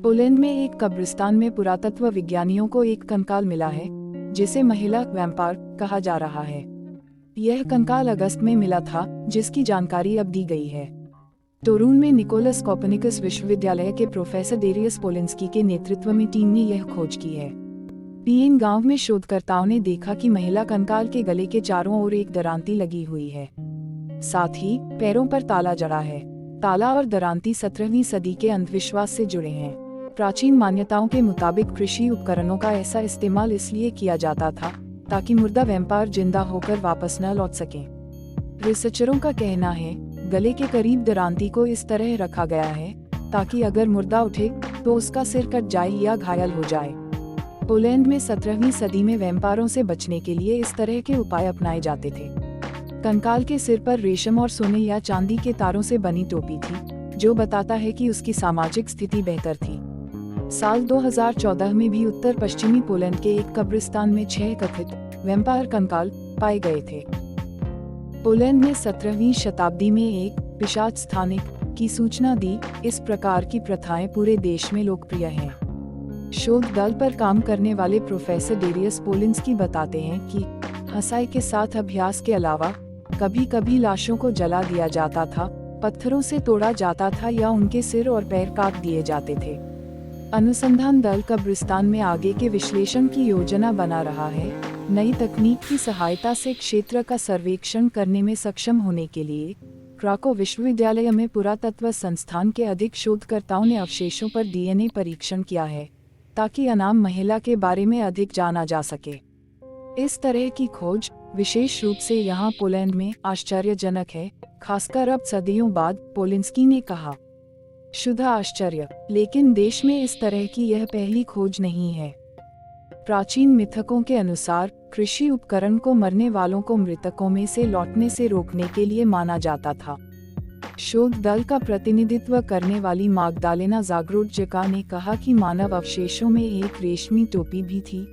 Poland में एक कब्रिस्तान में पुरातत्व विज्ञानियों को एक कंकाल मिला है जिसे महिला वैम्पायर कहा जा रहा है। यह कंकाल अगस्त में मिला था, जिसकी जानकारी अब दी गई है। टोरून में निकोलस कोपर्निकस विश्वविद्यालय के प्रोफेसर डेरियस पोलिंस्की के नेतृत्व में टीम ने यह खोज की है। पीएन गांव में शोधकर्ताओं ने देखा कि महिला कंकाल के गले के चारों ओर एक दरांती लगी हुई है। साथ ही पैरों पर ताला जड़ा है। ताला और दरांती 17वीं सदी के अंधविश्वास से जुड़े हैं। प्राचीन मान्यताओं के मुताबिक कृषि उपकरणों का ऐसा इस्तेमाल इसलिए किया जाता था ताकि मुर्दा वैम्पायर जिंदा होकर वापस न लौट सकें। रिसर्चरों का कहना है गले के करीब दरांती को इस तरह रखा गया है ताकि अगर मुर्दा उठे तो उसका सिर कट जाए या घायल हो जाए। पोलैंड में 17वीं सदी में वैम्पायरों से बचने के लिए इस तरह के उपाय अपनाए जाते थे। कंकाल के सिर पर रेशम और सोने या चांदी के तारों से बनी टोपी थी, जो बताता है कि उसकी सामाजिक स्थिति बेहतर थी। साल 2014 में भी उत्तर पश्चिमी पोलैंड के एक कब्रिस्तान में 6 कथित वैम्पायर कंकाल पाए गए थे। पोलैंड ने 17वीं शताब्दी में एक पिशाच स्थानिक की सूचना दी। इस प्रकार की प्रथाएं पूरे देश में लोकप्रिय हैं। शोध दल पर काम करने वाले प्रोफेसर डेरियस पोलिंस्की बताते हैं कि हंसाई के साथ अभ्यास के अलावा कभी कभी लाशों को जला दिया जाता था, पत्थरों से तोड़ा जाता था या उनके सिर और पैर काट दिए जाते थे। अनुसंधान दल कब्रिस्तान में आगे के विश्लेषण की योजना बना रहा है। नई तकनीक की सहायता से क्षेत्र का सर्वेक्षण करने में सक्षम होने के लिए क्राको विश्वविद्यालय में पुरातत्व संस्थान के अधिक शोधकर्ताओं ने अवशेषों पर डीएनए परीक्षण किया है ताकि अनाम महिला के बारे में अधिक जाना जा सके। इस तरह की खोज विशेष रूप से यहाँ पोलैंड में आश्चर्यजनक है, खासकर अब सदियों बाद, पोलिंस्की ने कहा। शुद्ध आश्चर्य, लेकिन देश में इस तरह की यह पहली खोज नहीं है। प्राचीन मिथकों के अनुसार कृषि उपकरण को मरने वालों को मृतकों में से लौटने से रोकने के लिए माना जाता था। शोध दल का प्रतिनिधित्व करने वाली माग्दालेना जाग्रोडजिका ने कहा कि मानव अवशेषों में एक रेशमी टोपी भी थी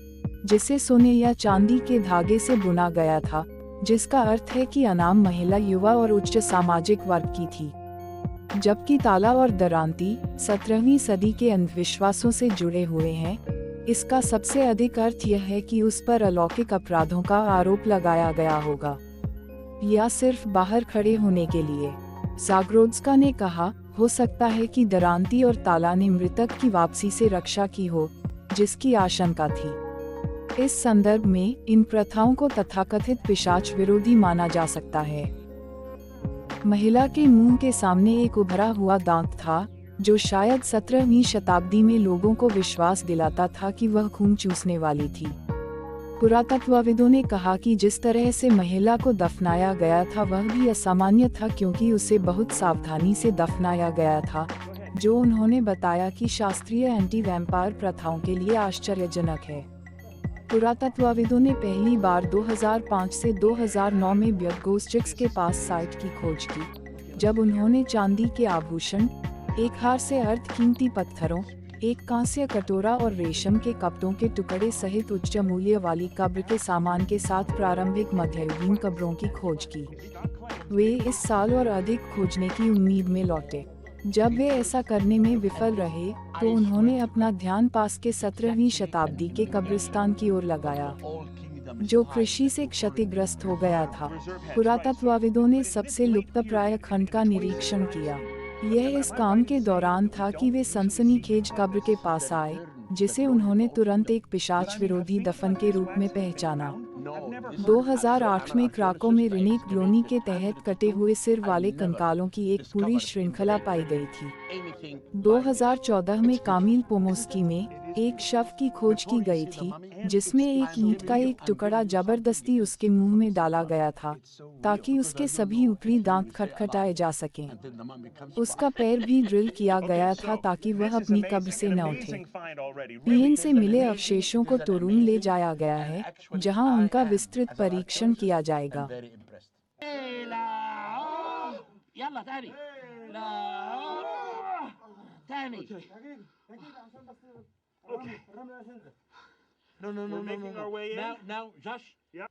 जिसे सोने या चांदी के धागे से बुना गया था, जिसका अर्थ है कि अनाम महिला युवा और उच्च सामाजिक वर्ग की थी। जबकि ताला और दरांती 17वीं सदी के अंधविश्वासों से जुड़े हुए हैं, इसका सबसे अधिक अर्थ यह है कि उस पर अलौकिक अपराधों का आरोप लगाया गया होगा, या सिर्फ बाहर खड़े होने के लिए। जाग्रोड्स्का ने कहा, हो सकता है कि दरांती और ताला ने मृतक की वापसी से रक्षा की हो, जिसकी आशंका थी। इस संदर्भ में इन प्रथाओं को तथाकथित पिशाच विरोधी माना जा सकता है। महिला के मुंह के सामने एक उभरा हुआ दांत था, जो शायद 17वीं शताब्दी में लोगों को विश्वास दिलाता था कि वह खून चूसने वाली थी। पुरातत्वविदों ने कहा कि जिस तरह से महिला को दफनाया गया था वह भी असामान्य था, क्योंकि उसे बहुत सावधानी से दफनाया गया था, जो उन्होंने बताया कि शास्त्रीय एंटी वैम्पायर प्रथाओं के लिए आश्चर्यजनक है। पुरातत्वविदों ने पहली बार 2005 से 2009 में ब्यर्गोस्चिक्स के पास साइट की खोज की, जब उन्होंने चांदी के आभूषण, एक हार से अर्धकीमती पत्थरों, एक कांस्य कटोरा और रेशम के कपड़ों के टुकड़े सहित उच्च मूल्य वाली कब्र के सामान के साथ प्रारंभिक मध्ययुगीन कब्रों की खोज की। वे इस साल और अधिक खोजने की उम्मीद में लौटे। जब वे ऐसा करने में विफल रहे, तो उन्होंने अपना ध्यान पास के 17वीं शताब्दी के कब्रिस्तान की ओर लगाया, जो कृषि से क्षतिग्रस्त हो गया था। पुरातत्वविदों ने सबसे लुप्तप्राय खंड का निरीक्षण किया। यह इस काम के दौरान था कि वे सनसनीखेज कब्र के पास आए, जिसे उन्होंने तुरंत एक पिशाच विरोधी दफन के रूप में पहचाना। 2008 में क्राको में रिनेक ग्लोनी के तहत कटे हुए सिर वाले कंकालों की एक पूरी श्रृंखला पाई गई थी। 2014 में कामिल पोमोस्की में एक शव की खोज की गई थी, जिसमें एक ईंट का एक टुकड़ा जबरदस्ती उसके मुंह में डाला गया था, ताकि उसके सभी ऊपरी दांत खटखटाए जा सकें। उसका पैर भी ड्रिल किया गया था ताकि वह अपनी कब्र से न उठे। पीएन से मिले अवशेषों को टोरून ले जाया गया है, जहां उनका विस्तृत परीक्षण किया जाएगा। No, no, no, We're no, making no. our way in. Now, Josh. Yep.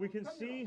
We can see.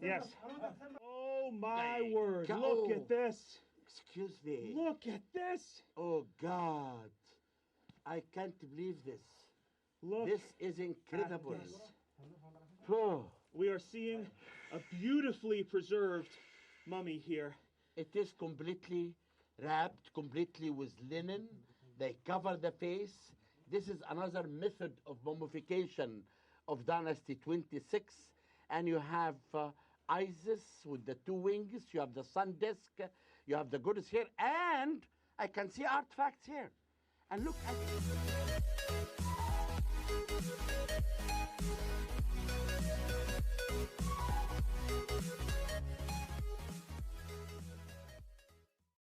Yes. Oh my word. Ka- Look oh. at this. Excuse me. Look at this. Oh God. I can't believe this. Look. This is incredible. at this. Oh, We are seeing a beautifully preserved mummy here. it is completely wrapped, completely with linen. They cover the face. This is another method of mummification of Dynasty 26. And you have Isis with the two wings. You have the sun disk. You have the goddess here. And I can see artifacts here. And look at